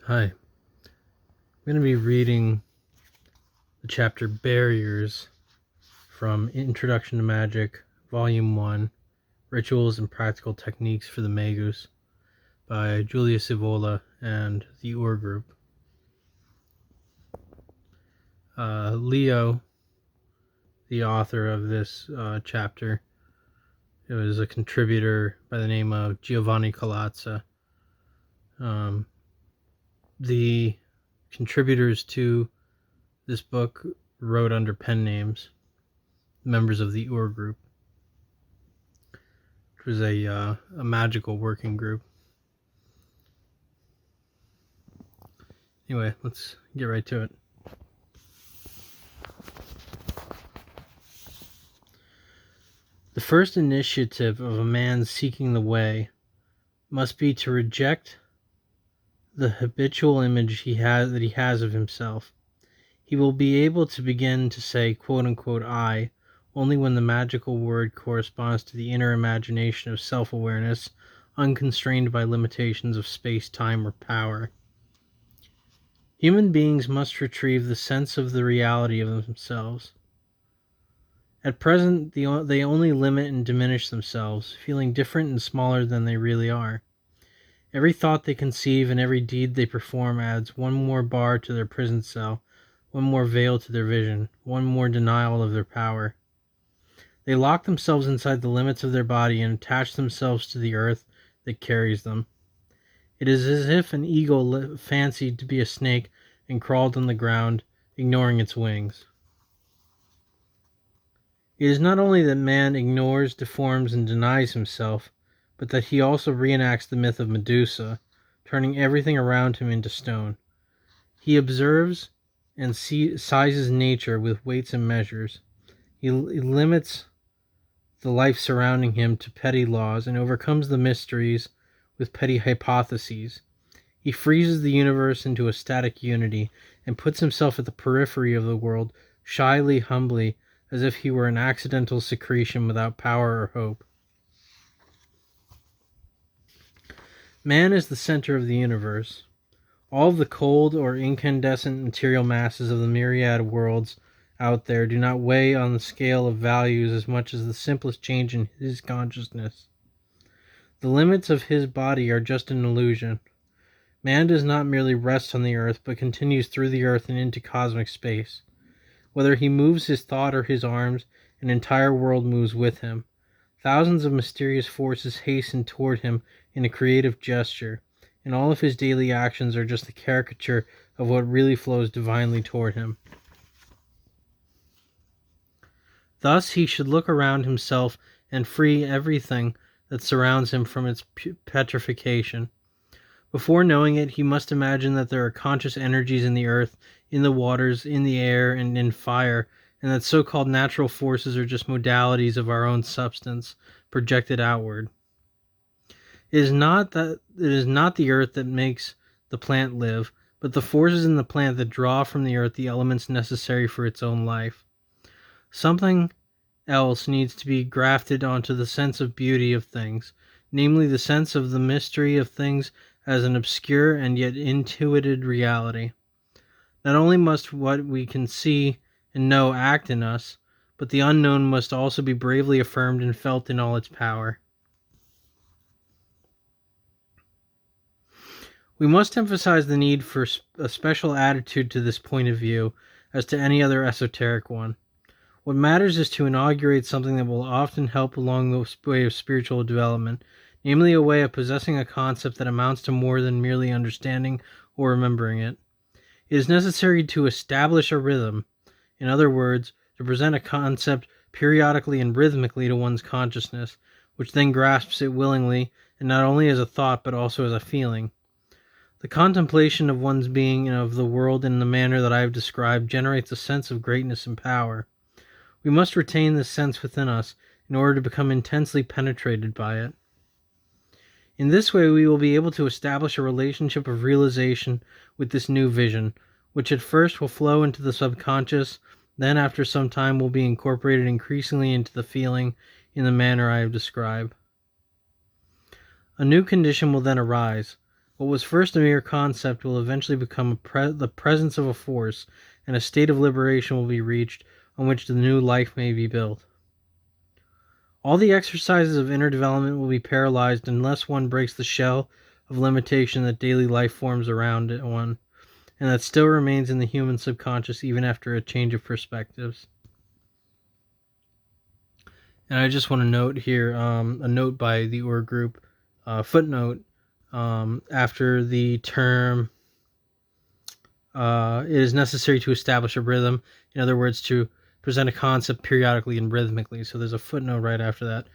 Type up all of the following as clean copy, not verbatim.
Hi, I'm going to be reading the chapter Barriers from Introduction to Magic, Volume 1, Rituals and Practical Techniques for the Magus by Julia Sivola and the Ur Group. Leo, the author of this chapter, it was a contributor by the name of Giovanni Colazza. The contributors to this book wrote under pen names, members of the Ur Group, which was a magical working group. Anyway, let's get right to it. The first initiative of a man seeking the way must be to reject the habitual image he has of himself. He will be able to begin to say quote-unquote I only when the magical word corresponds to the inner imagination of self-awareness, unconstrained by limitations of space, time, or power. Human beings must retrieve the sense of the reality of themselves. At present, they only limit and diminish themselves, feeling different and smaller than they really are. Every thought they conceive and every deed they perform adds one more bar to their prison cell, one more veil to their vision, one more denial of their power. They lock themselves inside the limits of their body and attach themselves to the earth that carries them. It is as if an eagle fancied to be a snake and crawled on the ground, ignoring its wings. It is not only that man ignores, deforms, and denies himself, but that he also reenacts the myth of Medusa, turning everything around him into stone. He observes and sizes nature with weights and measures. He limits the life surrounding him to petty laws and overcomes the mysteries with petty hypotheses. He freezes the universe into a static unity and puts himself at the periphery of the world, shyly, humbly, as if he were an accidental secretion without power or hope. Man is the center of the universe. All of the cold or incandescent material masses of the myriad worlds out there do not weigh on the scale of values as much as the simplest change in his consciousness. The limits of his body are just an illusion. Man does not merely rest on the earth, but continues through the earth and into cosmic space. Whether he moves his thought or his arms, an entire world moves with him. Thousands of mysterious forces hasten toward him in a creative gesture, and all of his daily actions are just a caricature of what really flows divinely toward him. Thus he should look around himself and free everything that surrounds him from its petrification. Before knowing it, he must imagine that there are conscious energies in the earth, in the waters, in the air, and in fire, and that so-called natural forces are just modalities of our own substance, projected outward. It is not the earth that makes the plant live, but the forces in the plant that draw from the earth the elements necessary for its own life. Something else needs to be grafted onto the sense of beauty of things, namely the sense of the mystery of things as an obscure and yet intuited reality. Not only must what we can see and know act in us, but the unknown must also be bravely affirmed and felt in all its power. We must emphasize the need for a special attitude to this point of view as to any other esoteric one. What matters is to inaugurate something that will often help along the way of spiritual development, namely a way of possessing a concept that amounts to more than merely understanding or remembering it. It is necessary to establish a rhythm, in other words, to present a concept periodically and rhythmically to one's consciousness, which then grasps it willingly, and not only as a thought but also as a feeling. The contemplation of one's being and of the world in the manner that I have described generates a sense of greatness and power. We must retain this sense within us in order to become intensely penetrated by it. In this way, we will be able to establish a relationship of realization with this new vision, which at first will flow into the subconscious, then after some time will be incorporated increasingly into the feeling in the manner I have described. A new condition will then arise. What was first a mere concept will eventually become the presence of a force, and a state of liberation will be reached on which the new life may be built. All the exercises of inner development will be paralyzed unless one breaks the shell of limitation that daily life forms around one, and that still remains in the human subconscious even after a change of perspectives. And I just want to note here a note by the Ur group, footnote, after the term, it is necessary to establish a rhythm. In other words, to present a concept periodically and rhythmically. So there's a footnote right after that.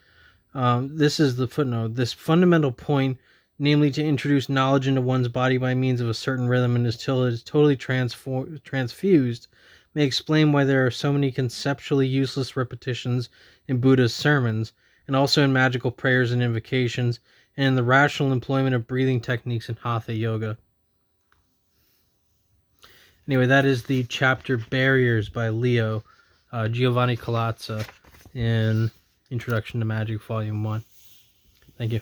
This is the footnote. This fundamental point, namely to introduce knowledge into one's body by means of a certain rhythm and until it is totally transfused, may explain why there are so many conceptually useless repetitions in Buddha's sermons, and also in magical prayers and invocations, and in the rational employment of breathing techniques in Hatha Yoga. Anyway, that is the chapter Barriers by Leo, Giovanni Colazza, in Introduction to Magic, Volume 1. Thank you.